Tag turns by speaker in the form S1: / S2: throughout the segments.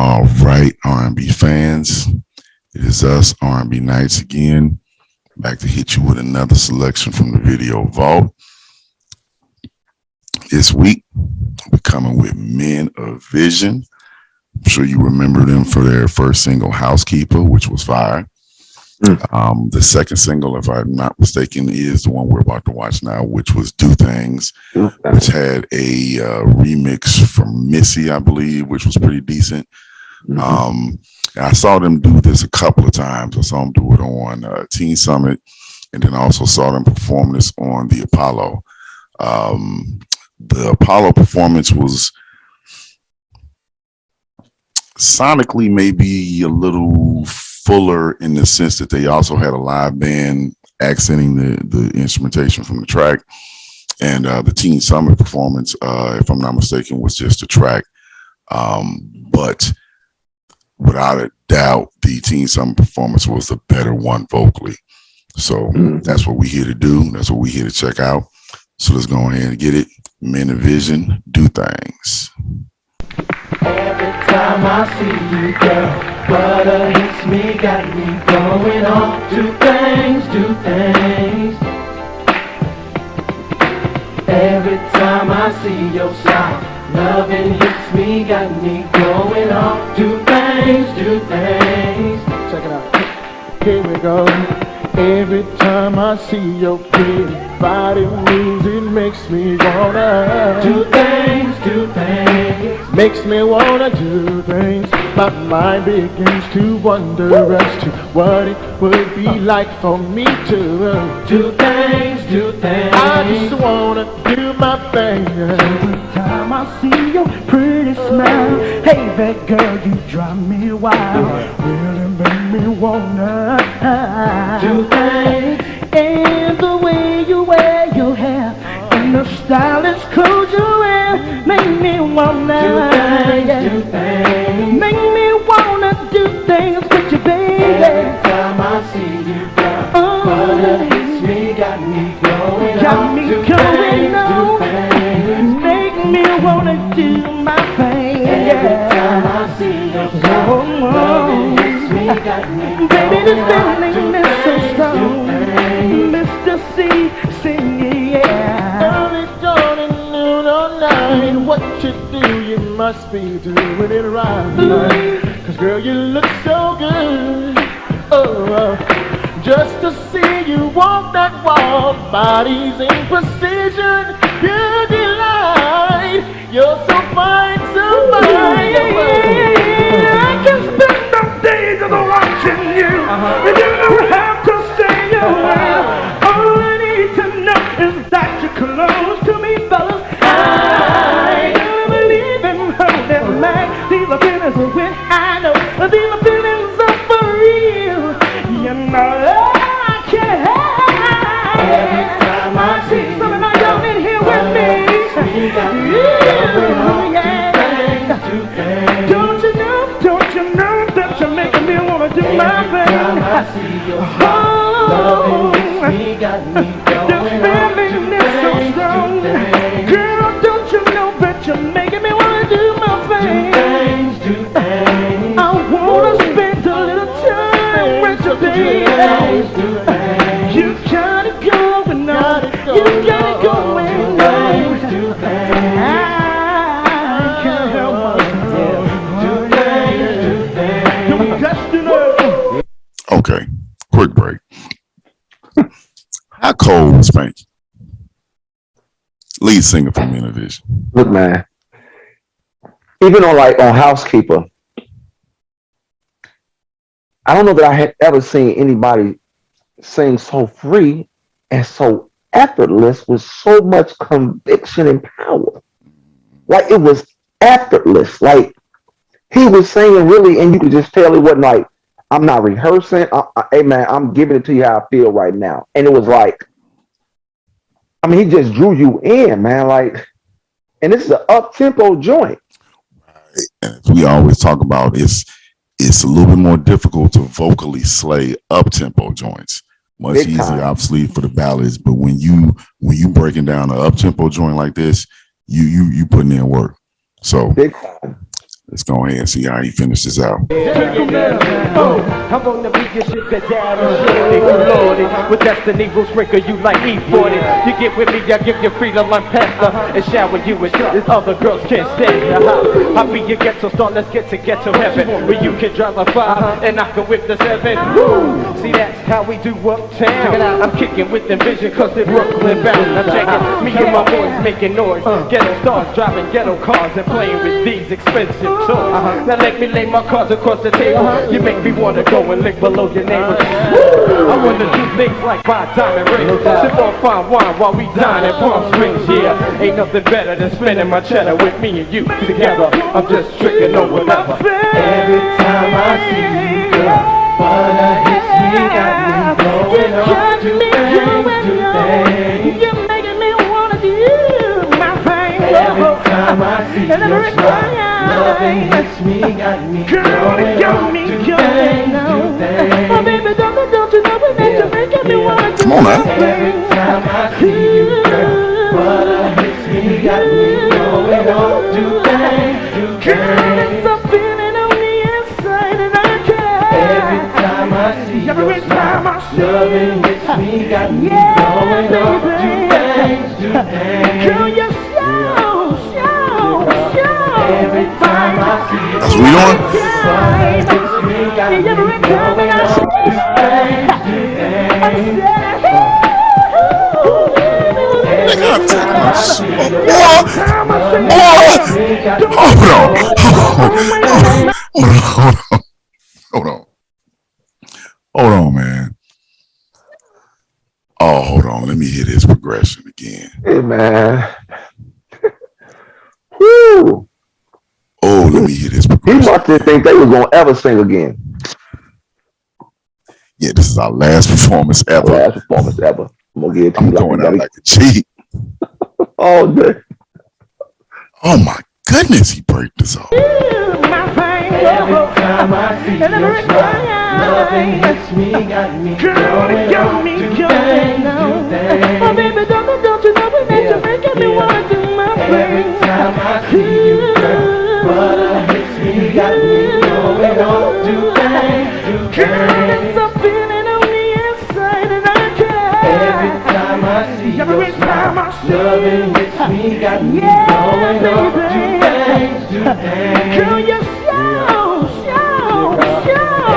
S1: All right, R&B fans, it is us, R&B Nights again, back to hit you with another selection from the video vault. This week, we're coming with Men of Vision. I'm sure you remember them for their first single, Housekeeper, which was fire. The second single, if I'm not mistaken, is the one we're about to watch now, which was Do Thangz, which had a remix from Missy, I believe, which was pretty decent. And I saw them do this a couple of times. I saw them do it on Teen Summit, and then I also saw them perform this on the Apollo. The Apollo performance was sonically maybe a little fuller in the sense that they also had a live band accenting the instrumentation from the track. And the Teen Summit performance, if I'm not mistaken, was just a track. But without a doubt, the Teen Summit performance was the better one vocally. So that's what we're here to do. That's what we're here to check out. So let's go ahead and get it. Men of Vision, Do Thangz.
S2: Every time I see you, girl, butter hits me, got me going on. Do things, do things. Every time I see your smile, loving hits me, got me going on. Do things, do things.
S3: Check it out. Here we go. Every time I see your pretty body moves, it makes me wanna
S2: do things, do things.
S3: Makes me wanna do things. My mind begins to wonder as to what it would be like for me to
S2: do things, do things.
S3: I just wanna do my thing. Every time I see your pretty smile, hey, that girl, you drive me wild. Really make me wanna
S2: do things.
S3: And the way you wear your hair and the stylish clothes you wear make me wanna
S2: do things, do things.
S3: Make me wanna do things with you, baby.
S2: Every time I see you, girl, butter hits me, got me going on. Do things, do things.
S3: Make me wanna do my thing.
S2: Every time I see your smile, loving hits me, got me
S3: baby, this
S2: going
S3: feeling
S2: on.
S3: is so strong. Mr. C, sing it, yeah. Early dawn and noon or night, what you do, you must be doing it right. Cause girl, you look so good. Oh, just to see you walk that walk, bodies in precision, you delight. You're so fine, so fine. I can spend no days just watching you. And you don't have to say a word. All I need to know is that you're close to me, fellas. I believe in holding back. These are feelings of when I know. These are feelings of for real. You know I can't hide.
S2: Every time I see
S3: Some of my young men here with me. Don't you know that you're making me wanna do my thing?
S2: I see your smile, me, got me going on.
S3: This feeling is so strong. Girl, don't you know that you're making me wanna do my thing?
S2: Do things.
S3: I wanna spend a little time with you, baby.
S2: Do things.
S3: You gotta go and on. You gotta go and on.
S2: Do things.
S3: I can't help myself.
S2: Do things, do things.
S3: You're destiny.
S1: Okay, quick break. How cold was Spanky? Lead singer for Men of Vision.
S4: Look, man, even on Housekeeper, I don't know that I had ever seen anybody sing so free and so effortless with so much conviction and power. Like it was effortless. Like he was singing really, and you could just tell it wasn't like, I'm not rehearsing. Hey man, I'm giving it to you how I feel right now. And it was like, I mean, he just drew you in, man. Like, and this is an up-tempo joint.
S1: And as we always talk about, it's a little bit more difficult to vocally slay up-tempo joints. Much
S4: Big
S1: easier,
S4: time.
S1: obviously, for the ballads. But when you breaking down an up-tempo joint like this, you putting in work. So
S4: Big time.
S1: Let's go ahead and see how he finishes out.
S3: I'm gonna be your shit that daddy shorty, lordy. With destiny will sprinkle you like E40. You get with me, I give you freedom, I'm pasta. And shower you with this other girls can't stand. I'll be your ghetto star, let's get to ghetto heaven. Where you can drive a 5 and I can whip the 7. Woo! See, that's how we do uptown. I'm kicking with the vision cause they're Brooklyn bound. I'm checking me and my boys making noise. Ghetto stars driving ghetto cars and playing with these expensive toys. Now let me lay my cards across the table. You make me wanna go and lick below your neighbor. I wanna do things like buy diamond rings, sip on fine wine while we dine in Palm Springs. Yeah, ain't nothing better than spending my cheddar with me and you together. I'm just tricking on whatever.
S2: Every time I see you, girl, butter hits me, got me going on. Do things.
S3: You're making me wanna do my thing.
S2: Every time I see your smile, loving hits me, got me going on. Do things.
S3: Oh baby, don't you know it makes you making me wanna do
S1: Come on now.
S2: Every time I see you, girl, butter hits me, got me going on. Do things.
S3: It's a feeling on the inside and I can't.
S2: Every time I see your smile, loving hits me, got me going on. Do things.
S3: Girl, you're so.
S2: Every time I see your
S1: That's what we doing?
S2: smile, hits me, got me going on. Do things.
S1: Nigga, I'm taking my shit. Hold on, man. Oh, hold on. Let me hear this progression again.
S4: Hey, man. Woo.
S1: Oh, let me hear this
S4: He
S1: progression.
S4: must have think they was gonna ever sing again.
S1: Yeah, this is our last performance ever.
S4: Last performance ever. I'm gonna give it to
S1: I'm
S4: you
S1: going out
S4: like
S1: like a G.
S4: all day.
S1: Oh my goodness, he break this off.
S2: Every time I see your smile, loving hits me, got me going on. Do things.
S3: Oh baby, don't you know it makes you making me wanna do my
S2: Every
S3: thing.
S2: time I see you, girl, butter hits me, got me going on. Do things.
S3: It's a feeling on the inside and I can't.
S2: Every time I see your smile, loving hits me, got me going on. Do things.
S3: Girl, you're so.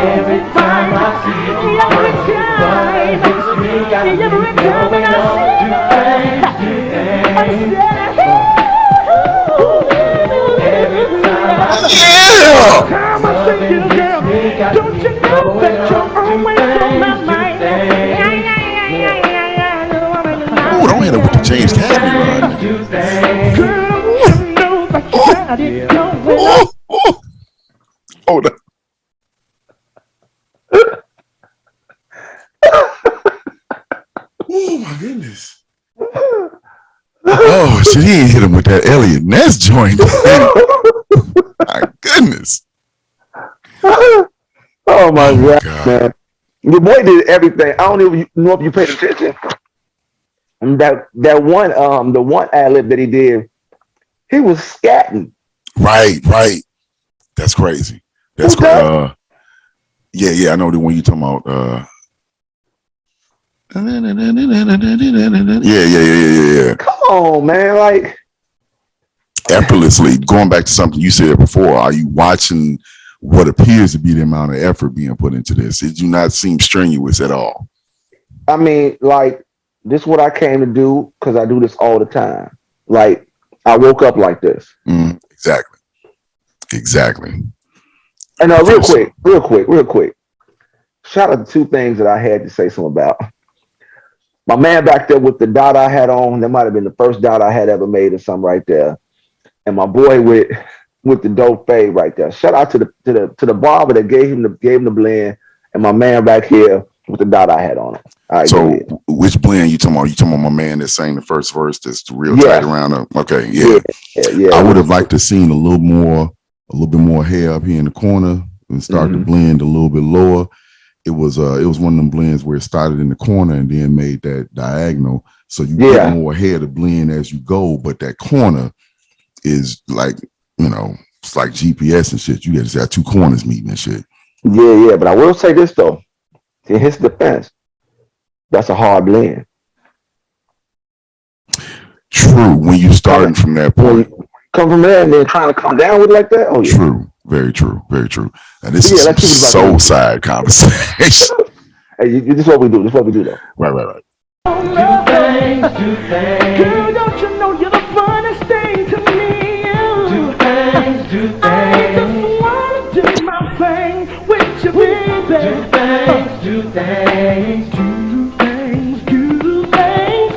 S2: Every time I see your smile, butter hits me, got me going on. Do things. Every time I see your smile,
S3: Don't you know that you're always on my mind?
S1: Oh, don't hit him with the James Cagney line.
S3: Girl, you know that you got it going on.
S1: Hold on. Oh my goodness. Oh shit, he ain't hit him with that Elliot Ness joint. My goodness.
S4: Oh my
S1: Oh,
S4: God,
S1: God.
S4: man. Your boy did everything. I don't even know if you paid attention. And that one the one ad-lib that he did, he was scatting.
S1: Right. That's crazy. That's
S4: Who's that?
S1: yeah, I know the one you talking about. Yeah.
S4: Come on, man. Like,
S1: Effortlessly, going back to something you said before, are you watching what appears to be the amount of effort being put into this? It do not seem strenuous at all.
S4: I mean, like, this is what I came to do because I do this all the time. Like, I woke up like this.
S1: Exactly.
S4: And real quick. Shout out to two things that I had to say something about. My man back there with the dot I had on, that might have been the first dot I had ever made or something right there. And my boy with the dope fade right there. Shout out to the barber that gave him the blend, and my man back here with the dot I had on it. All right,
S1: So which blend you talking about? You talking about my man that sang the first verse that's real
S4: Yeah.
S1: tight around up? Okay, yeah.
S4: Yeah.
S1: I would have liked to seen a little bit more hair up here in the corner and start to blend a little bit lower. It was one of them blends where it started in the corner and then made that diagonal. So you get more hair to blend as you go, but that corner is like, it's like GPS and shit. You just got two corners meeting and shit.
S4: Yeah. But I will say this though, in his defense, that's a hard blend.
S1: True. When you starting from that point.
S4: Come from there and then trying to come down with it like that. Oh yeah.
S1: True. Very true. Very true. And this is
S4: let's keep it
S1: some soul side conversation.
S4: Hey, this is what we do. This is what we do though.
S1: Right.
S2: Do things.
S3: Girl, don't you know you're the funnest thing to me?
S2: Do things.
S3: I just wanna do my thing with you, baby.
S2: Do things.
S3: Do things.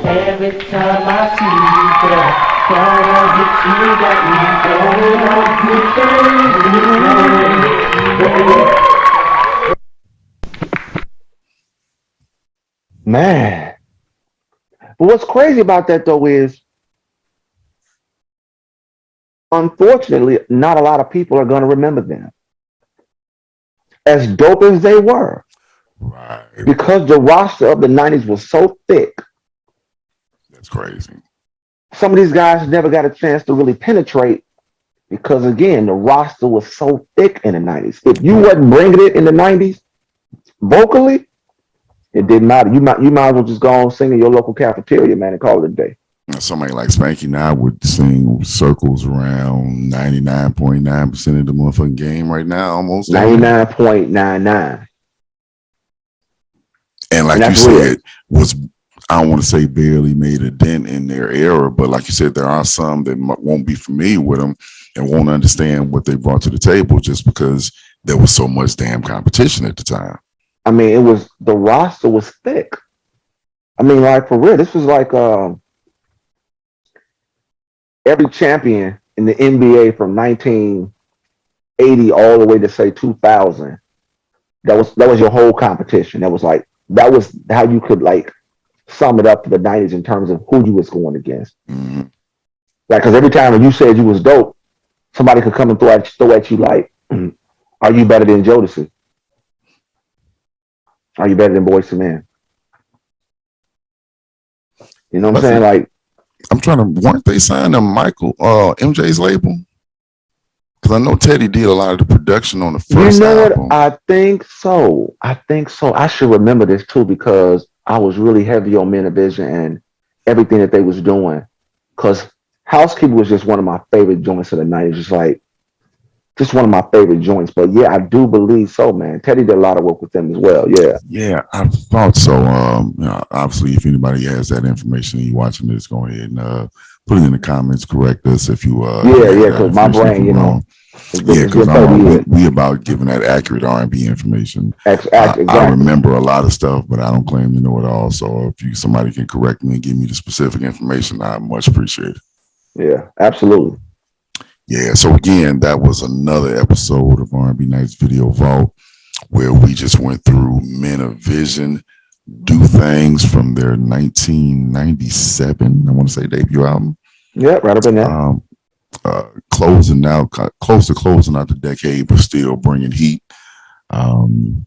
S2: Every time I see you, girl, fire hits me, got me going on. Do things.
S4: Man. But what's crazy about that though is, unfortunately, not a lot of people are going to remember them. As dope as they were.
S1: Right.
S4: Because the roster of the 90s was so thick.
S1: That's crazy.
S4: Some of these guys never got a chance to really penetrate because, again, the roster was so thick in the 90s. If you wasn't bringing it in the 90s, vocally, it didn't matter. You might as well just go on sing in your local cafeteria, man, and call it a day.
S1: Somebody like Spanky now would sing circles around 99.9% of the motherfucking game right now, almost
S4: 99.99.
S1: And like you said, I don't want to say barely made a dent in their era, but like you said, there are some that won't be familiar with them and won't understand what they brought to the table just because there was so much damn competition at the time.
S4: I mean, the roster was thick. I mean, like for real, this was like every champion in the NBA from 1980 all the way to say 2000. That was your whole competition. That was how you could like sum it up for the 90s in terms of who you was going against.
S1: Mm-hmm.
S4: Like, because every time when you said you was dope, somebody could come and throw at you like, "Are you better than Jodeci? Are you better than Boyz II Men?" You know what I'm saying? Like,
S1: I'm trying to. Weren't they signed to MJ's label? Because I know Teddy did a lot of the production on the first album.
S4: What? I think so. I should remember this too because I was really heavy on Men of Vision and everything that they was doing. Because Housekeeper was just one of my favorite joints of the 90s. Just one of my favorite joints. But yeah, I do believe so, man. Teddy did a lot of work with them as well. Yeah.
S1: Yeah, I thought so. Obviously, if anybody has that information and you're watching this, go ahead and put it in the comments. Correct us if you.
S4: Because my brain,
S1: because we about giving that accurate R&B information.
S4: Exactly.
S1: I remember a lot of stuff, but I don't claim to know it all. So if somebody can correct me and give me the specific information, I much appreciate it.
S4: Yeah, absolutely.
S1: Yeah, so again, that was another episode of R&B Nights Video Vault where we just went through Men of Vision, Do Things from their 1997, I want to say, debut album.
S4: Yeah, right up in there.
S1: Close to closing out the decade, but still bringing heat. And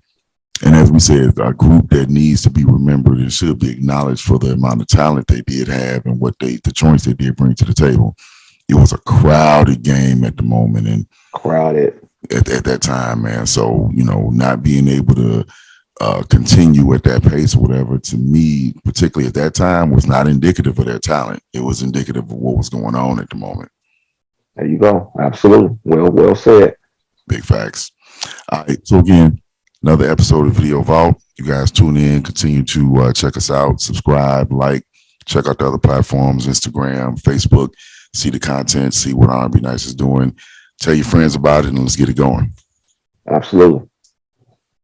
S1: as we said, a group that needs to be remembered and should be acknowledged for the amount of talent they did have and the joints they did bring to the table. It was a crowded game at the moment and
S4: crowded
S1: at that time, man. So, not being able to continue at that pace or whatever, to me, particularly at that time, was not indicative of their talent. It was indicative of what was going on at the moment.
S4: There you go. Absolutely. Well said.
S1: Big facts. All right. So again, another episode of Video Vault. You guys tune in, continue to check us out, subscribe, check out the other platforms, Instagram, Facebook. See the content, see what R&B Nights is doing. Tell your friends about it, and let's get it going.
S4: Absolutely.